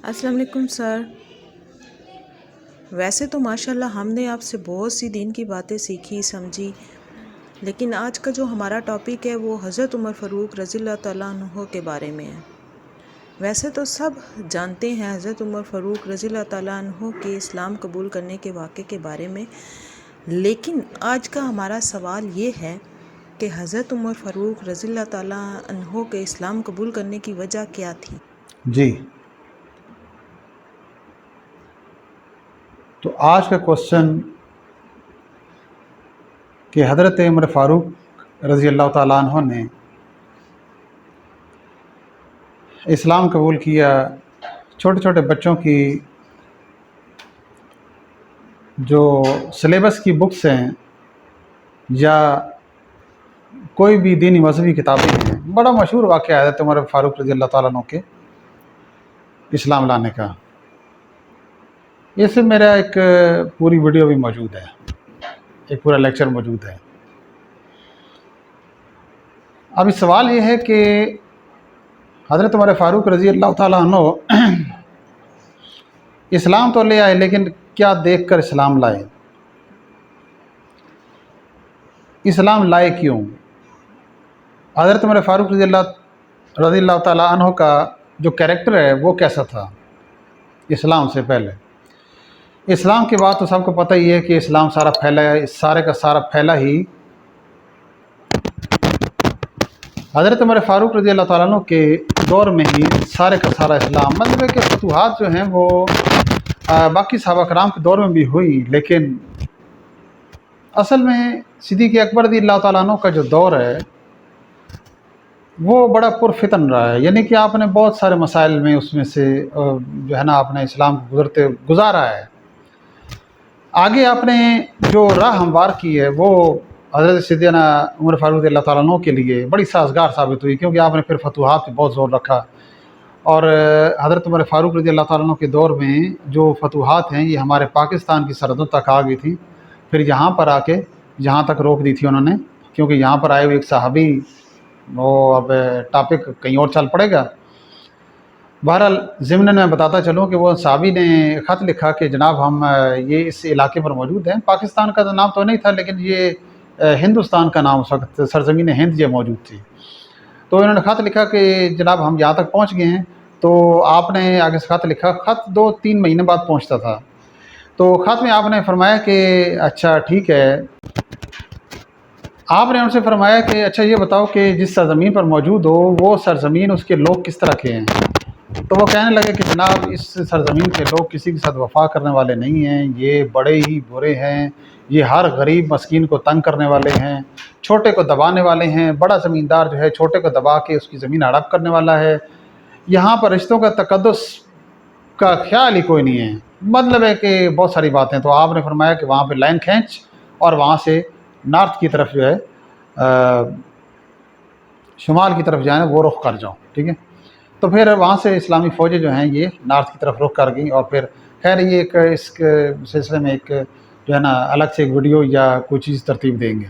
السلام علیکم سر۔ ویسے تو ماشاءاللہ ہم نے آپ سے بہت سی دین کی باتیں سیکھی سمجھی، لیکن آج کا جو ہمارا ٹاپک ہے وہ حضرت عمر فاروق رضی اللہ تعالیٰ عنہ کے بارے میں ہے۔ ویسے تو سب جانتے ہیں حضرت عمر فاروق رضی اللہ تعالیٰ عنہ کے اسلام قبول کرنے کے واقعے کے بارے میں، لیکن آج کا ہمارا سوال یہ ہے کہ حضرت عمر فاروق رضی اللہ تعالیٰ عنہ کے اسلام قبول کرنے کی وجہ کیا تھی؟ جی، تو آج کا کوشچن کہ حضرت عمر فاروق رضی اللہ تعالیٰ عنہ نے اسلام قبول کیا۔ چھوٹے چھوٹے بچوں کی جو سلیبس کی بکس ہیں یا کوئی بھی دینی مذہبی کتابیں ہیں، بڑا مشہور واقعہ ہے حضرت عمر فاروق رضی اللہ تعالیٰ عنہ کے اسلام لانے کا۔ اس سے میرا ایک پوری ویڈیو بھی موجود ہے، ایک پورا لیکچر موجود ہے۔ اب سوال یہ ہے کہ حضرت عمر فاروق رضی اللہ تعالیٰ عنہ اسلام تو لے آئے، لیکن کیا دیکھ کر اسلام لائے؟ اسلام لائے کیوں؟ حضرت عمر فاروق رضی اللہ تعالیٰ عنہ کا جو کیریکٹر ہے وہ کیسا تھا اسلام سے پہلے؟ اسلام کے بعد تو سب کو پتہ ہی ہے کہ اسلام سارا پھیلا ہے، سارے کا سارا پھیلا ہی حضرت عمر فاروق رضی اللہ تعالیٰ عنہ کے دور میں ہی سارے کا سارا اسلام، مطلب ہے کہ فتوحات جو ہیں وہ باقی صحابہ کرام کے دور میں بھی ہوئی، لیکن اصل میں صدیق اکبر رضی اللہ تعالیٰ عنہ کا جو دور ہے وہ بڑا پرفتن رہا ہے، یعنی کہ آپ نے بہت سارے مسائل میں اس میں سے جو ہے نا آپ نے اسلام کو گزارا ہے۔ آگے آپ نے جو راہ ہموار کی ہے وہ حضرت سیدنا عمر فاروق رضی اللہ تعالیٰ عنہ کے لیے بڑی سازگار ثابت ہوئی، کیونکہ آپ نے پھر فتوحات پہ بہت زور رکھا، اور حضرت عمر فاروق رضی اللہ تعالیٰ عنہ کے دور میں جو فتوحات ہیں یہ ہمارے پاکستان کی سرحدوں تک آ گئی تھی، پھر یہاں پر آ کے یہاں تک روک دی تھی انہوں نے، کیونکہ یہاں پر آئے ہوئے ایک صحابی، وہ اب ٹاپک کہیں اور چل پڑے گا۔ بہرحال ضمن میں بتاتا چلوں کہ وہ صحابی نے خط لکھا کہ جناب ہم یہ اس علاقے پر موجود ہیں، پاکستان کا نام تو نہیں تھا لیکن یہ ہندوستان کا نام اس وقت سرزمین ہند یہ موجود تھی، تو انہوں نے خط لکھا کہ جناب ہم یہاں تک پہنچ گئے ہیں۔ تو آپ نے آگے سے خط لکھا، خط 2-3 مہینے بعد پہنچتا تھا، تو خط میں آپ نے فرمایا کہ اچھا ٹھیک ہے، آپ نے ان سے فرمایا کہ اچھا یہ بتاؤ کہ جس سرزمین پر موجود ہو وہ سرزمین اس کے لوگ کس طرح کے ہیں؟ تو وہ کہنے لگے کہ جناب اس سرزمین کے لوگ کسی کے ساتھ وفا کرنے والے نہیں ہیں، یہ بڑے ہی برے ہیں، یہ ہر غریب مسکین کو تنگ کرنے والے ہیں، چھوٹے کو دبانے والے ہیں، بڑا زمیندار جو ہے چھوٹے کو دبا کے اس کی زمین ہڑپ کرنے والا ہے، یہاں پر رشتوں کا تقدس کا خیال ہی کوئی نہیں ہے، مطلب ہے کہ بہت ساری باتیں۔ تو آپ نے فرمایا کہ وہاں پہ لائن کھینچ اور وہاں سے نارتھ کی طرف جو ہے شمال کی طرف جائیں، وہ رخ کر جاؤ، ٹھیک ہے۔ تو پھر وہاں سے اسلامی فوجیں جو ہیں یہ نارتھ کی طرف رخ کر گئیں، اور پھر خیر یہ ایک اس کے سلسلے میں ایک جو ہے نا الگ سے ایک ویڈیو یا کوئی چیز ترتیب دیں گے۔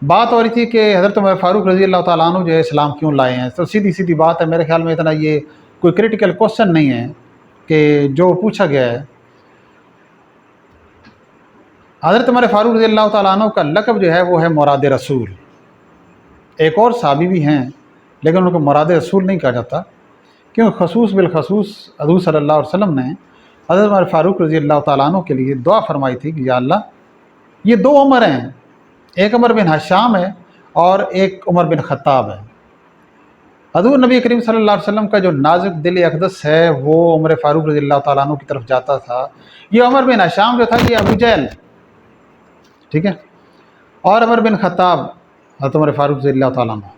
بات ہو رہی تھی کہ حضرت عمر فاروق رضی اللہ تعالیٰ عنہ جو ہے اسلام کیوں لائے ہیں، تو سیدھی بات ہے، میرے خیال میں اتنا یہ کوئی کریٹیکل کوشچن نہیں ہے کہ جو پوچھا گیا ہے۔ حضرت عمر فاروق رضی اللہ تعالیٰ عنہ کا لقب جو ہے وہ ہے مراد رسول۔ ایک اور صحابی بھی ہیں لیکن ان کو مراد رسول نہیں کہا جاتا، کیونکہ خصوص بالخصوص حضور صلی اللہ علیہ وسلم نے حضرت عمر فاروق رضی اللہ تعالیٰ عنہ کے لیے دعا فرمائی تھی کہ یا اللہ، یہ 2 عمر ہیں، ایک عمر بن حشام ہے اور ایک عمر بن خطاب ہے۔ حضور نبی کریم صلی اللہ علیہ وسلم کا جو نازک دل اقدس ہے وہ عمر فاروق رضی اللہ تعالیٰ عنہ کی طرف جاتا تھا۔ یہ عمر بن حشام جو تھا یہ ابو جہل، ٹھیک ہے، اور عمر بن خطاب حضرت عمر فاروق رضی اللہ تعالیٰ عنہ،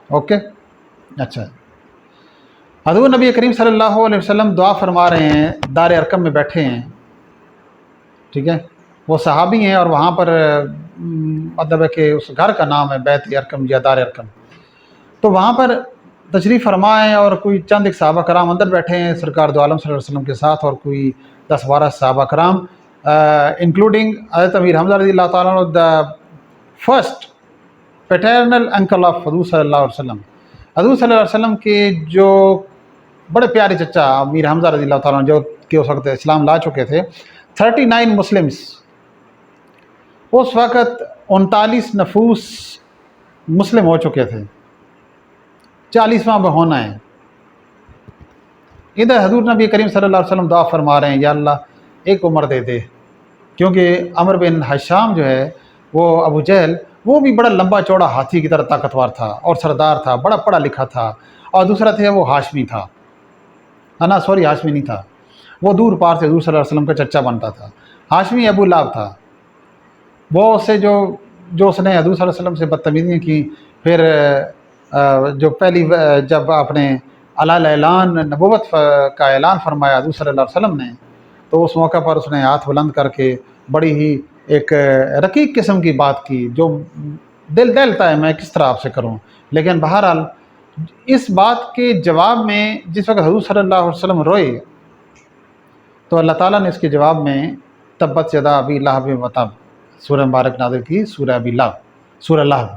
اوکے۔ اچھا، حضور نبی کریم صلی اللہ علیہ وسلم دعا فرما رہے ہیں، دار ارقم میں بیٹھے ہیں، ٹھیک ہے، وہ صحابی ہیں، اور وہاں پر مطلب ہے کہ اس گھر کا نام ہے بیت ارقم یا دار ارقم، تو وہاں پر تشریف فرما ہے، اور کوئی چند ایک صحابہ کرام اندر بیٹھے ہیں سرکار دو عالم صلی اللہ علیہ وسلم کے ساتھ، اور کوئی 10-12 صحابہ کرام انکلوڈنگ حضرت امیر حمزہ رضی اللہ تعالیٰ عنہ، the first paternal uncle of حضور صلی اللہ علیہ وسلم، حضور صلی اللہ علیہ وسلم کے جو بڑے پیارے چچا امیر حمزہ رضی اللہ تعالیٰ عنہ جو کہ اس وقت اسلام لا چکے تھے، 39 مسلمس، اس وقت 39 نفوس مسلم ہو چکے تھے، 40واں پہ ہونا ہے۔ ادھر حضور نبی کریم صلی اللہ علیہ وسلم دعا فرما رہے ہیں، یا اللہ ایک عمر دے دے، کیونکہ عمر بن حشام جو ہے وہ ابو جہل، وہ بھی بڑا لمبا چوڑا ہاتھی کی طرح طاقتور تھا اور سردار تھا، بڑا پڑھا لکھا تھا، اور دوسرا تھا وہ ہاشمی تھا، ہاشمی نہیں تھا، وہ دور پار سے حضور صلی اللہ علیہ وسلم کا چچا بنتا تھا، ہاشمی ابو لہب تھا۔ وہ اس سے جو اس نے حضور صلی اللہ علیہ وسلم سے بدتمیزیاں کی، پھر جو پہلی جب آپ نے اعلان نبوت کا اعلان فرمایا حضور صلی اللہ علیہ وسلم نے، تو اس موقع پر اس نے ہاتھ بلند کر کے بڑی ہی ایک رقیق قسم کی بات کی، جو دل دہلتا ہے میں کس طرح آپ سے کروں۔ لیکن بہرحال اس بات کے جواب میں جس وقت حضور صلی اللہ علیہ وسلم روئے، تو اللہ تعالیٰ نے اس کے جواب میں تبت یدا ابی لہب وتب سورہ مبارک نازل کی، سورہ لہب،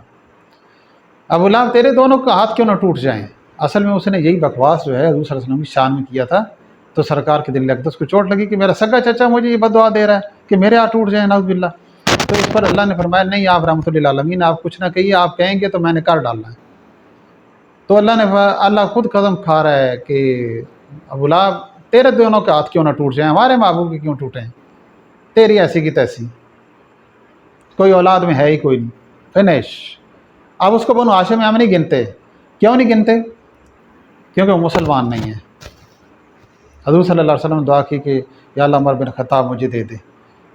ابو لہب تیرے دونوں کا ہاتھ کیوں نہ ٹوٹ جائیں۔ اصل میں اس نے یہی بکواس جو ہے حضور صلی اللہ علیہ وسلم کی شان میں کیا تھا، تو سرکار کے دل اقدس کو چوٹ لگی کہ میرا سگا چچا مجھے یہ بددعا دے رہا ہے کہ میرے ہاتھ ٹوٹ جائیں، نعوذ باللہ۔ تو اس پر اللہ نے فرمایا نہیں آپ رحمۃ للعالمین، آپ کچھ نہ کہیے، آپ کہیں گے تو میں نے کر ڈالنا ہے۔ تو اللہ خود قسم کھا رہا ہے کہ ابو لہب تیرے دونوں کے ہاتھ کیوں نہ ٹوٹ جائیں، ہمارے محبوب کے کیوں ٹوٹیں، تیری ایسی کی تیسی، کوئی اولاد میں ہے ہی کوئی نہیں، فنش۔ اب اس کو بنو ہاشم میں ہم نہیں گنتے، کیوں نہیں گنتے؟ کیونکہ وہ مسلمان نہیں ہیں۔ حضور صلی اللہ علیہ وسلم نے دعا کی کہ یا اللہ عمر بن خطاب مجھے دے دے،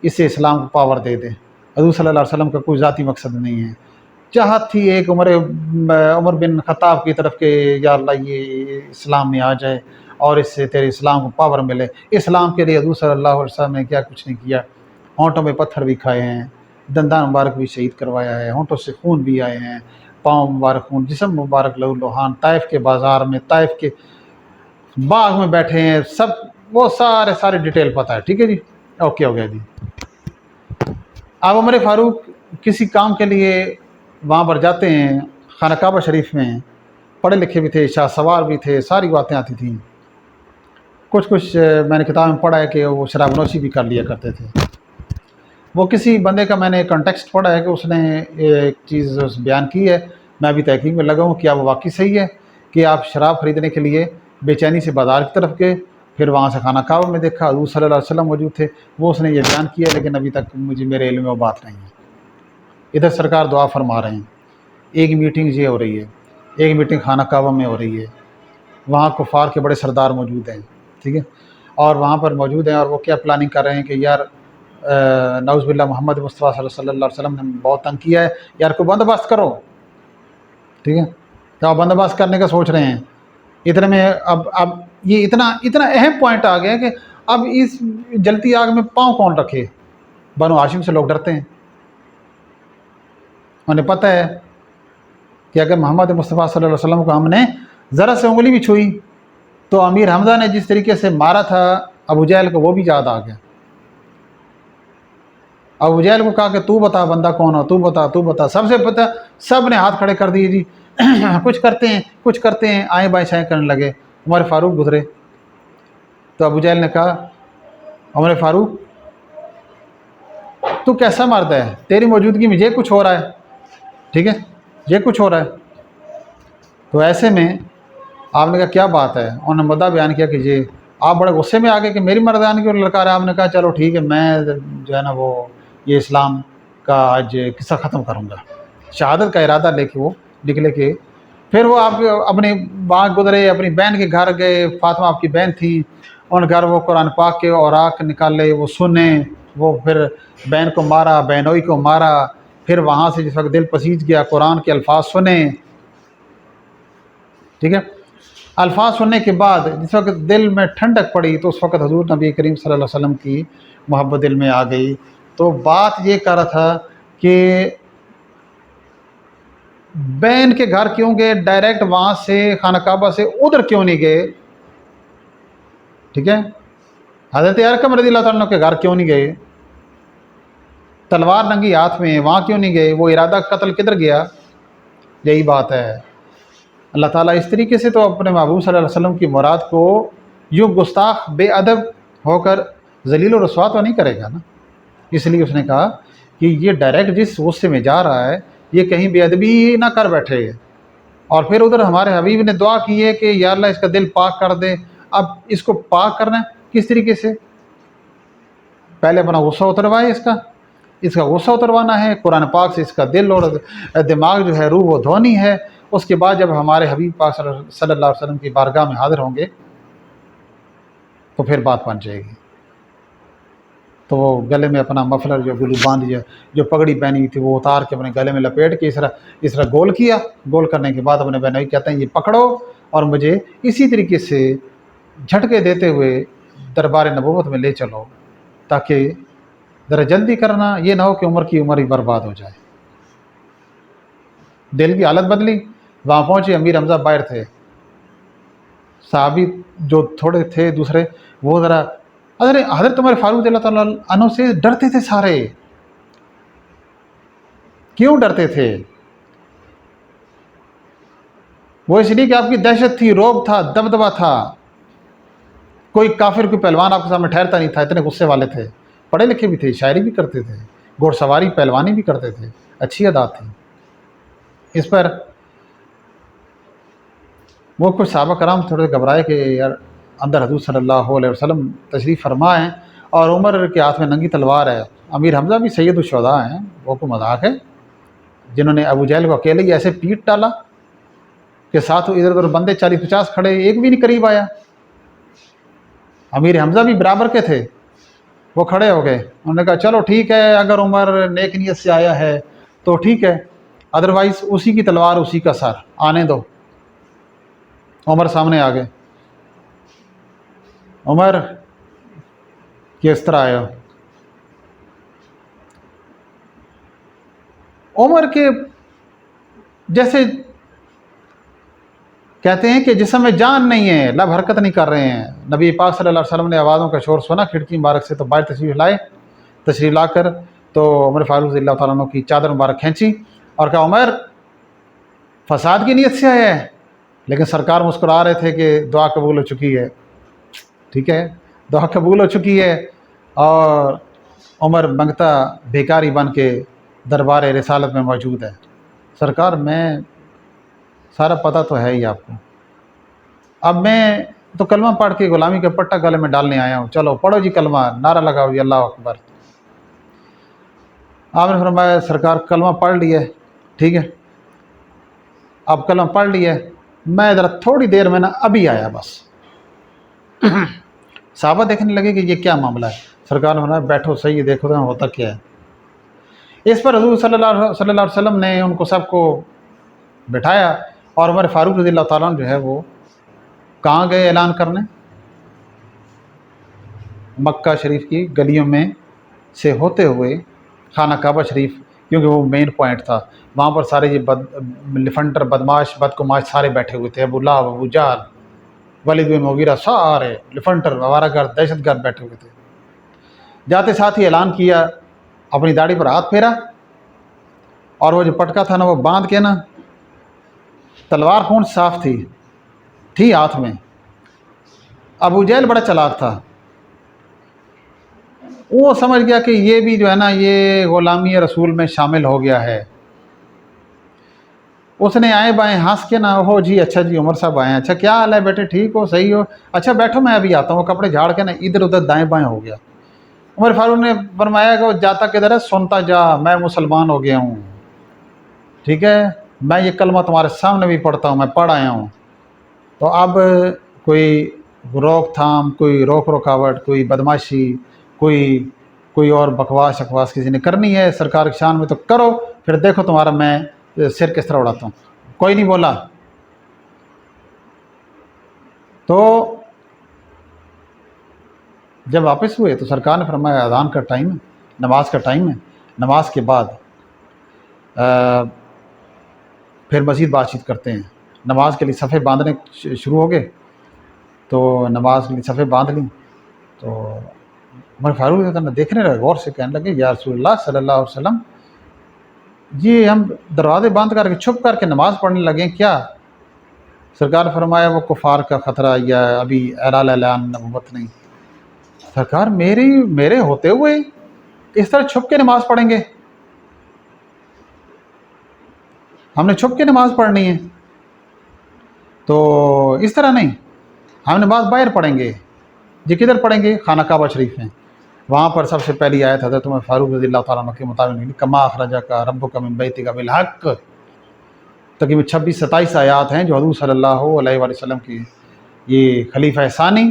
اس سے اسلام کو پاور دے دے۔ حضور صلی اللہ علیہ وسلم کا کوئی ذاتی مقصد نہیں ہے، چاہت تھی ایک عمر بن خطاب کی طرف کہ یا اللہ یہ اسلام میں آ جائے اور اس سے تیرے اسلام کو پاور ملے۔ اسلام کے لیے حضور صلی اللہ علیہ وسلم نے کیا کچھ نہیں کیا، ہونٹوں میں پتھر بھی کھائے ہیں، دندان مبارک بھی شہید کروایا ہے، ہونٹوں سے خون بھی آئے ہیں، پاؤں مبارک خون، جسم مبارک لہو لوہان، طائف کے بازار میں، طائف کے باغ میں بیٹھے ہیں، سب وہ سارے ڈیٹیل پتہ ہے، ٹھیک ہے جی، اوکے ہو گیا جی۔ اب عمر فاروق کسی کام کے لیے وہاں پر جاتے ہیں، خانہ کعبہ شریف میں، پڑھے لکھے بھی تھے، شاہ سوار بھی تھے، ساری باتیں آتی تھیں۔ کچھ میں نے کتاب میں پڑھا ہے کہ وہ شراب نوشی بھی کر لیا کرتے تھے۔ وہ کسی بندے کا میں نے کنٹیکسٹ پڑھا ہے کہ اس نے ایک چیز بیان کی ہے، میں ابھی تحقیق میں لگا ہوں کیا وہ واقعی صحیح ہے کہ آپ شراب خریدنے کے لیے بے چینی سے بازار کی طرف گئے، پھر وہاں سے خانہ کعبہ میں دیکھا حضور صلی اللہ علیہ وسلم موجود تھے، وہ اس نے یہ بیان کیا، لیکن ابھی تک میرے علم میں وہ بات نہیں ہے۔ ادھر سرکار دعا فرما رہے ہیں، ایک میٹنگ یہ ہو رہی ہے، ایک میٹنگ خانہ کعبہ میں ہو رہی ہے، وہاں کفار کے بڑے سردار موجود ہیں، ٹھیک ہے، اور وہاں پر موجود ہیں، اور وہ کیا پلاننگ کر رہے ہیں کہ یار نعوذ باللہ محمد مصطفیٰ صلی اللہ علیہ وسلم نے بہت تنگ کیا ہے، یار کو بندوبست کرو، ٹھیک ہے، تو آپ بندوبست کرنے کا سوچ رہے ہیں۔ اتنے میں اب یہ اتنا اہم پوائنٹ آ گیا کہ اب اس جلتی آگ میں پاؤں کون رکھے؟ بنو ہاشم سے لوگ ڈرتے ہیں، انہیں پتہ ہے کہ اگر محمد مصطفیٰ صلی اللہ علیہ وسلم کو ہم نے ذرا سے انگلی بھی چھوئی تو امیر حمزہ نے جس طریقے سے مارا تھا ابو جہل کو وہ بھی یاد آ گیا۔ ابو جہل کو کہا کہ تو بتا بندہ کون ہو، تو بتا، سب سے پتہ، سب نے ہاتھ کھڑے کر دیے جی کچھ کرتے ہیں، آئیں بائیں شائیں کرنے لگے۔ عمر فاروق گزرے تو ابو جہل نے کہا عمر فاروق تو کیسا مرد ہے، تیری موجودگی میں یہ کچھ ہو رہا ہے، ٹھیک ہے، یہ کچھ ہو رہا ہے۔ تو ایسے میں آپ نے کہا کیا بات ہے، انہوں نے مدعا بیان کیا کہ یہ آپ بڑے غصے میں آ گئے کہ میری مردانی کو لڑکا رہا ہے۔ آپ نے کہا چلو ٹھیک ہے، میں جو ہے نا وہ یہ اسلام کا آج قصہ ختم کروں گا، شہادت کا ارادہ لے کے وہ نکلے کہ پھر وہ آپ اپنے وہاں گزرے، اپنی بہن کے گھر گئے، فاطمہ آپ کی بہن تھی، ان گھر وہ قرآن پاک کے اوراق نکالے، وہ سنے، وہ پھر بہن کو مارا، بہنوئی کو مارا، پھر وہاں سے جس وقت دل پسیج گیا قرآن کے الفاظ سنے، ٹھیک ہے، الفاظ سننے کے بعد جس وقت دل میں ٹھنڈک پڑی تو اس وقت حضور نبی کریم صلی اللہ علیہ وسلم کی محبت دل میں آ گئی۔ تو بات یہ کر رہا تھا کہ بہن کے گھر کیوں گئے، ڈائریکٹ وہاں سے خانہ کعبہ سے ادھر کیوں نہیں گئے، ٹھیک ہے، حضرت ارقم رضی اللہ تعالیٰ عنہ کے گھر کیوں نہیں گئے، تلوار ننگی ہاتھ میں وہاں کیوں نہیں گئے، وہ ارادہ قتل کدھر گیا، یہی بات ہے۔ اللہ تعالیٰ اس طریقے سے تو اپنے محبوب صلی اللہ علیہ وسلم کی مراد کو یوں گستاخ بے ادب ہو کر ذلیل و رسوا تو نہیں کرے گا نا. اس لیے اس نے کہا کہ یہ ڈائریکٹ جس غصے میں جا رہا ہے یہ کہیں بے ادبی نہ کر بیٹھے. اور پھر ادھر ہمارے حبیب نے دعا کی ہے کہ یا اللہ اس کا دل پاک کر دے. اب اس کو پاک کرنا ہے کس طریقے سے؟ پہلے اپنا غصہ اتروائے، اس کا غصہ اتروانا ہے، قرآن پاک سے اس کا دل اور دماغ جو ہے روح وہ دھونی ہے. اس کے بعد جب ہمارے حبیب پاک صلی اللہ علیہ وسلم کی بارگاہ میں حاضر ہوں گے تو پھر بات بن جائے گی. تو وہ گلے میں اپنا مفلر جو گلو باندھ جو پگڑی پہنی ہوئی تھی وہ اتار کے اپنے گلے میں لپیٹ کے اس طرح گول کیا. گول کرنے کے بعد اپنے بہنوئی کہتے ہیں یہ پکڑو اور مجھے اسی طریقے سے جھٹکے دیتے ہوئے دربار نبوت میں لے چلو، تاکہ ذرا جلدی کرنا، یہ نہ ہو کہ عمر کی عمر ہی برباد ہو جائے. دل کی حالت بدلی. وہاں پہنچے، امیر حمزہ باہر تھے، صحابی جو تھوڑے تھے دوسرے وہ ذرا حضرت عمر فاروق رضی اللہ تعالیٰ عنہ سے ڈرتے تھے سارے. کیوں ڈرتے تھے؟ وہ اس لیے کہ آپ کی دہشت تھی، رعب تھا، دبدبہ تھا. کوئی کافر کوئی پہلوان آپ کے سامنے ٹھہرتا نہیں تھا، اتنے غصے والے تھے. پڑھے لکھے بھی تھے، شاعری بھی کرتے تھے، گھوڑ سواری پہلوانی بھی کرتے تھے، اچھی عادات تھی. اس پر وہ کچھ صحابہ کرام تھوڑے گھبرائے کہ یار اندر حضور صلی اللہ علیہ وسلم تشریف فرما ہیں اور عمر کے ہاتھ میں ننگی تلوار ہے. امیر حمزہ بھی سید الشہداء ہیں، وہ کوئی مذاق ہے، جنہوں نے ابو جہل کو اکیلے ہی ایسے پیٹ ڈالا کہ ساتھ ادھر ادھر بندے 40-50 کھڑے، ایک بھی نہیں قریب آیا. امیر حمزہ بھی برابر کے تھے، وہ کھڑے ہو گئے. انہوں نے کہا چلو ٹھیک ہے، اگر عمر نیک نیت سے آیا ہے تو ٹھیک ہے، ادروائز اسی کی تلوار اسی کا سر، آنے دو. عمر سامنے آ گئے. عمر کس طرح آیا؟ عمر کے جیسے کہتے ہیں کہ جسم میں جان نہیں ہے، لب حرکت نہیں کر رہے ہیں. نبی پاک صلی اللہ علیہ وسلم نے آوازوں کا شور سنا کھڑکی مبارک سے، تو باہر تشریف لا کر تو عمر فاروق رضی اللہ تعالیٰ عنہ کی چادر مبارک کھینچی اور کہا عمر فساد کی نیت سے آیا ہے. لیکن سرکار مسکرا رہے تھے کہ دعا قبول ہو چکی ہے. ٹھیک ہے، دعا قبول ہو چکی ہے. اور عمر منگتا بھیکاری بن کے دربار رسالت میں موجود ہے. سرکار میں سارا پتہ تو ہے ہی آپ کو، اب میں تو کلمہ پڑھ کے غلامی کا پٹا گلے میں ڈالنے آیا ہوں، چلو پڑھو جی کلمہ، نعرہ لگاؤ جی اللہ اکبر. آپ نے فرمایا سرکار کلمہ پڑھ لیا ہے، ٹھیک ہے اب کلمہ پڑھ لیا ہے، میں ذرا تھوڑی دیر میں نا ابھی آیا بس. صحابہ دیکھنے لگے کہ یہ کیا معاملہ ہے. سرکار نے فرمایا بیٹھو صحیح ہے، دیکھو تو ہوتا کیا ہے. اس پر حضور صلی اللہ علیہ وسلم نے ان کو سب کو بٹھایا اور عمر فاروق رضی اللہ تعالیٰ عنہ جو ہے وہ کہاں گئے اعلان کرنے؟ مکہ شریف کی گلیوں میں سے ہوتے ہوئے خانہ کعبہ شریف، کیونکہ وہ مین پوائنٹ تھا. وہاں پر سارے یہ لفنٹر بدماش بدکماش سارے بیٹھے ہوئے تھے، ابو لہب، ابو جہل، ولید بن مغیرہ، سارے لفنٹر آوارہ گرد دہشت گرد بیٹھے ہوئے تھے. جاتے ساتھ ہی اعلان کیا، اپنی داڑھی پر ہاتھ پھیرا اور وہ جو پٹکا تھا نا وہ باندھ کے نا، تلوار خون صاف تھی ہاتھ میں. ابو جہل بڑا چلاک تھا، وہ سمجھ گیا کہ یہ بھی جو ہے نا یہ غلامی رسول میں شامل ہو گیا ہے. اس نے آئیں بائیں ہنس کے نا، ہو جی اچھا جی عمر صاحب آئے ہیں، اچھا کیا حال ہے بیٹے، ٹھیک ہو، صحیح ہو، اچھا بیٹھو میں ابھی آتا ہوں. وہ کپڑے جھاڑ کے نا ادھر ادھر دائیں بائیں ہو گیا. عمر فاروق نے فرمایا کہ وہ جاتا کدھر ہے، سنتا جا، میں مسلمان ہو گیا ہوں، ٹھیک ہے، میں یہ کلمہ تمہارے سامنے بھی پڑھتا ہوں، میں پڑھ آیا ہوں. تو اب کوئی روک تھام، کوئی روک رکاوٹ، کوئی بدماشی، کوئی اور بکواس کسی نے کرنی ہے سرکار کی شان میں تو کرو، پھر دیکھو تمہارا میں سر کس طرح اڑاتا ہوں. کوئی نہیں بولا. تو جب واپس ہوئے تو سرکار نے فرمایا اذان کا ٹائم ہے، نماز کا ٹائم ہے، نماز کے بعد پھر مزید بات چیت کرتے ہیں. نماز کے لیے صفحے باندھنے شروع ہو گئے، تو نماز کے لیے صفحے باندھ لیں. تو عمر فاروق دیکھنے رہے، غور سے کہنے لگے یا رسول اللہ صلی اللہ علیہ وسلم، یہ ہم دروازے بند کر کے چھپ کر کے نماز پڑھنے لگے کیا؟ سرکار فرمایا وہ کفار کا خطرہ یا ابھی اعلان نبوت نہیں. سرکار میرے ہوتے ہوئے اس طرح چھپ کے نماز پڑھیں گے؟ ہم نے چھپ کے نماز پڑھنی ہے تو اس طرح نہیں، ہم نماز باہر پڑھیں گے. جی کدھر پڑھیں گے؟ خانہ کعبہ شریف میں. وہاں پر سب سے پہلی آیت حضرت عمر فاروق رضی اللہ تعالیٰ عنہ کے مطابق کما اخرجک ربک من بیتک بالحق. تقریباً 26-27 آیات ہیں جو حضور صلی اللہ علیہ وآلہ وسلم کی یہ خلیفہ ثانی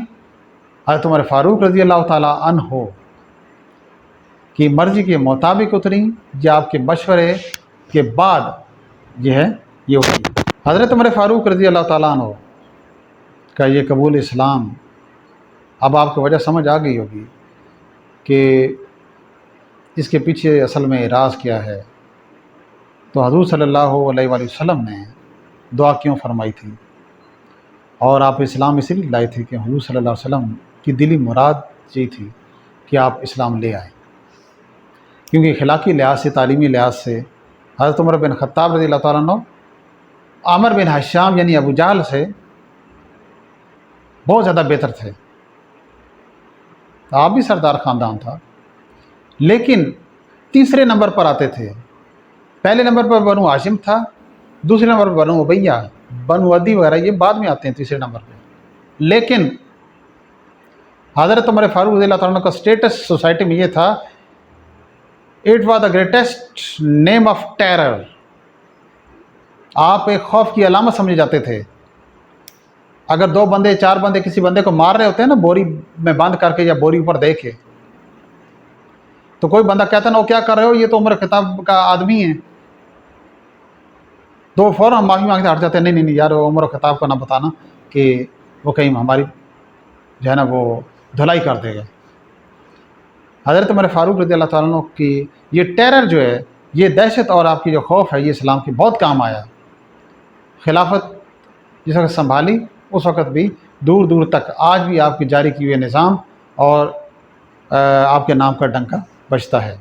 حضرت عمر فاروق رضی اللہ تعالیٰ عنہ کی مرضی کے مطابق اتری، یا آپ کے مشورے کے بعد یہ ہے یہ اتری. حضرت عمر فاروق رضی اللہ تعالیٰ عنہ کا یہ قبول اسلام، اب آپ کو وجہ سمجھ آ گئی ہوگی کہ اس کے پیچھے اصل میں راز کیا ہے. تو حضور صلی اللہ علیہ وآلہ وسلم نے دعا کیوں فرمائی تھی، اور آپ اسلام اسی لیے لائے تھے کہ حضور صلی اللہ علیہ وسلم کی دلی مراد یہ تھی کہ آپ اسلام لے آئیں. کیونکہ اخلاقی لحاظ سے، تعلیمی لحاظ سے حضرت عمر بن خطاب رضی اللہ تعالیٰ عنہ عامر بن حشام یعنی ابو جہل سے بہت زیادہ بہتر تھے. آپ بھی سردار خاندان تھا، لیکن تیسرے نمبر پر آتے تھے. پہلے نمبر پر بنو ہاشم تھا، دوسرے نمبر پر بنو امیہ، بنو عدی وغیرہ یہ بعد میں آتے ہیں تیسرے نمبر پہ. لیکن حضرت عمر فاروق رضی اللہ تعالیٰ عنہ کا سٹیٹس سوسائٹی میں یہ تھا، it was the greatest name of terror. آپ ایک خوف کی علامت سمجھے جاتے تھے. اگر 2 بندے 4 بندے کسی بندے کو مار رہے ہوتے ہیں نا بوری میں بند کر کے یا بوری اوپر دے کے، تو کوئی بندہ کہتا نا وہ کیا کر رہے ہو، یہ تو عمر خطاب کا آدمی ہے، تو فوراً معافی مانگتے ہٹ جاتے ہیں. نہیں یار وہ عمر خطاب کو نہ بتانا کہ وہ کہیں ہماری جو ہے نا وہ دھلائی کر دے گا. حضرت عمر فاروق رضی اللہ تعالیٰ عنہ کی یہ ٹیرر جو ہے، یہ دہشت اور آپ کی جو خوف ہے، یہ اسلام کی بہت کام آیا. خلافت جس وقت سنبھالی اس وقت بھی دور دور تک آج بھی آپ کی جاری کی ہوئے نظام اور آپ کے نام کا ڈنکا بجتا ہے.